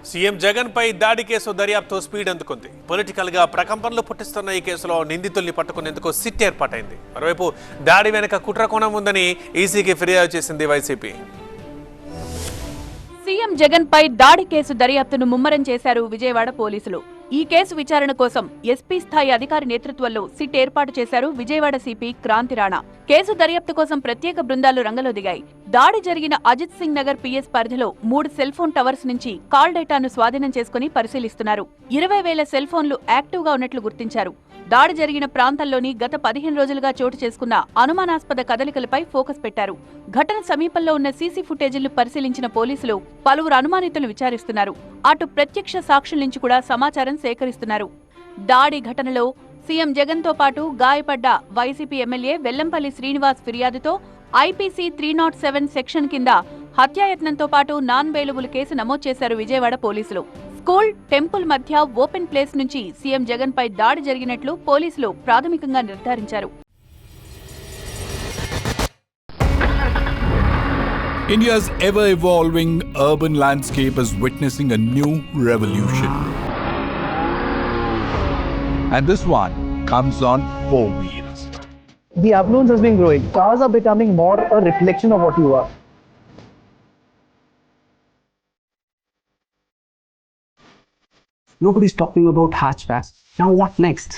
CM Jagan పై దాడి case దర్యాప్తు speed అందుకుంది. పొలిటికల్ గా ప్రకంపనలు పుట్టిస్తున్న ఈ కేసులో నిందితుల్ని పట్టుకునేందుకు సిట్ ఏర్పాటైంది. మరోవైపు దాడి వెనుక కుట్ర కోణం ఉందని ఈసీకి ఫిర్యాదు చేసింది వైసీపీ. సీఎం జగన్ పై దాడి కేసు దర్యాప్తును ముమ్మరం చేశారు విజయవాడ పోలీసులు. ఈ కేసు విచారణ కోసం ఎస్పీ స్థాయి అధికారి నేతృత్వంలో సిట్ ఏర్పాటు చేశారు విజయవాడ సిపి క్రాంతి రాణా. కేసు దర్యాప్తు కోసం ప్రత్యేక బృందాలు రంగంలో దిగాయి. దాడి జరిగిన అజిత్ సింగ్ నగర్ పిఎస్ పరిధిలో 3 సెల్ ఫోన్ టవర్స్ నుంచి కాల్ డేటాను స్వాధీనం చేసుకుని పరిశీలిస్తున్నారు. 20,000 సెల్ ఫోన్లు యాక్టివ్ గా ఉన్నట్లు గుర్తించారు. దాడి జరిగిన ప్రాంతంలోని గత 15 రోజులుగా చోటు చేసుకున్న అనుమానాస్పద కదలికలపై ఫోకస్ పెట్టారు. ఘటన సమీపంలో ఉన్న సీసీ ఫుటేజీలు పరిశీలించిన పోలీసులు పలువురు అనుమానితులను విచారిస్తున్నారు. అటు ప్రత్యక్ష సాక్షుల నుంచి కూడా సమాచారం సేకరిస్తున్నారు. దాడి ఘటనలో సీఎం జగన్ తో పాటు గాయపడ్డ వైసీపీ ఎమ్మెల్యే వెల్లంపల్లి శ్రీనివాస్ ఫిర్యాదుతో ఐపీసీ 307 సెక్షన్ కింద హత్యాయత్నంతో పాటు నాన్ బెయిలబుల్ కేసు నమోదు చేశారు విజయవాడ పోలీసులు. స్కూల్, టెంపుల్ మధ్య ఓపెన్ ప్లేస్ నుంచి సీఎం జగన్ పై దాడి జరిగినట్లు పోలీసులు ప్రాథమికంగా నిర్ధారించారు. India's ever-evolving urban landscape is witnessing a new revolution. And this one comes on 4 wheels. The affluence has been growing. Cars are becoming more a reflection of what you are. Nobody's talking about hatchbacks. Now what next?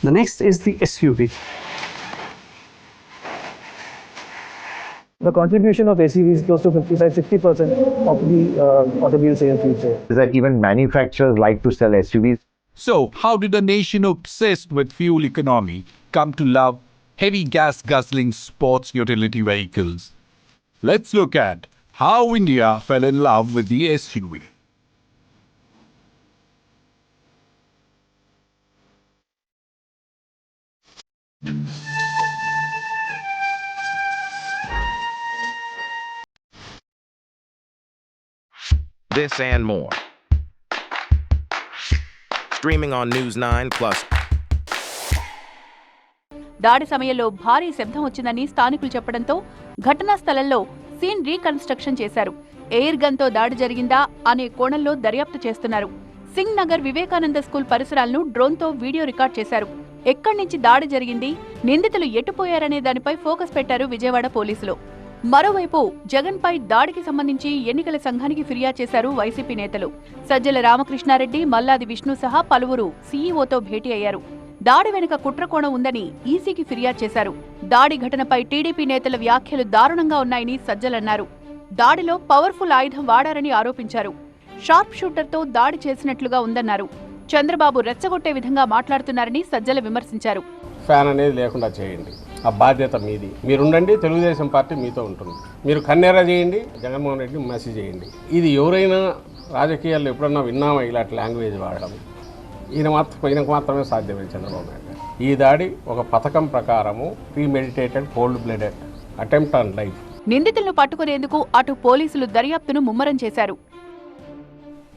The next is the SUV. The contribution of SUVs is close to 55-60% of the automobile sales we say. Is that even manufacturers like to sell SUVs? So, how did a nation obsessed with fuel economy come to love heavy gas-guzzling sports utility vehicles? Let's look at how India fell in love with the SUV. This and more. Streaming on News 9 Plus. దాడి సమయంలో భారీ శబ్దం వచ్చిందని స్థానికులు చెప్పడంతో ఘటనా స్థలంలో scene reconstruction చేశారు. ఎయిర్ గన్ తో దాడి జరిగిందా అనే కోణంలో దర్యాప్తు చేస్తున్నారు. సింగ్ నగర్ వివేకానంద స్కూల్ పరిసరాలను డ్రోన్ తో వీడియో రికార్డ్ చేశారు. ఎక్కడి నుంచి దాడి జరిగింది, నిందితులు ఎటుపోయారనే దానిపై ఫోకస్ పెట్టారు విజయవాడ పోలీసులు. మరోవైపు జగన్ పై దాడికి సంబంధించి ఎన్నికల సంఘానికి ఫిర్యాదు చేశారు వైసీపీ నేతలు. సజ్జల రామకృష్ణారెడ్డి, మల్లాది విష్ణు సహా పలువురు సీఈఓతో భేటీ అయ్యారు. దాడి వెనుక కుట్రకోణం ఉందని ఈసీకి ఫిర్యాదు చేశారు. దాడి ఘటనపై టీడీపీ నేతల వ్యాఖ్యలు దారుణంగా ఉన్నాయని సజ్జలన్నారు. దాడిలో పవర్ఫుల్ ఆయుధం వాడారని ఆరోపించారు. షార్ప్ షూటర్తో దాడి చేసినట్లుగా ఉందన్నారు. చంద్రబాబు రెచ్చగొట్టే విధంగా మాట్లాడుతున్నారని సజ్జల విమర్శించారు. ఫ్యాన్ అనేది లేకుండా చేయండి, ఆ బాధ్యత మీది. మీరుండండి, తెలుగుదేశం పార్టీ మీతో ఉంటుంది. మీరు కన్నెర చేయండి, జగన్మోహన్ రెడ్డి మెసేజ్ చేయండి. ఇది ఎవరైనా రాజకీయాల్లో ఎప్పుడన్నా విన్నామా ఇలాంటి లాంగ్వేజ్ వాడడం? ఈయనకు మాత్రమే సాధ్యమే చంద్రబాబు నాయుడు గారు. ఈ దాడి ఒక పథకం ప్రకారము premeditated, cold blooded attempt on life. నిందితులను పట్టుకునేందుకు అటు పోలీసులు దర్యాప్తును ముమ్మరం చేశారు.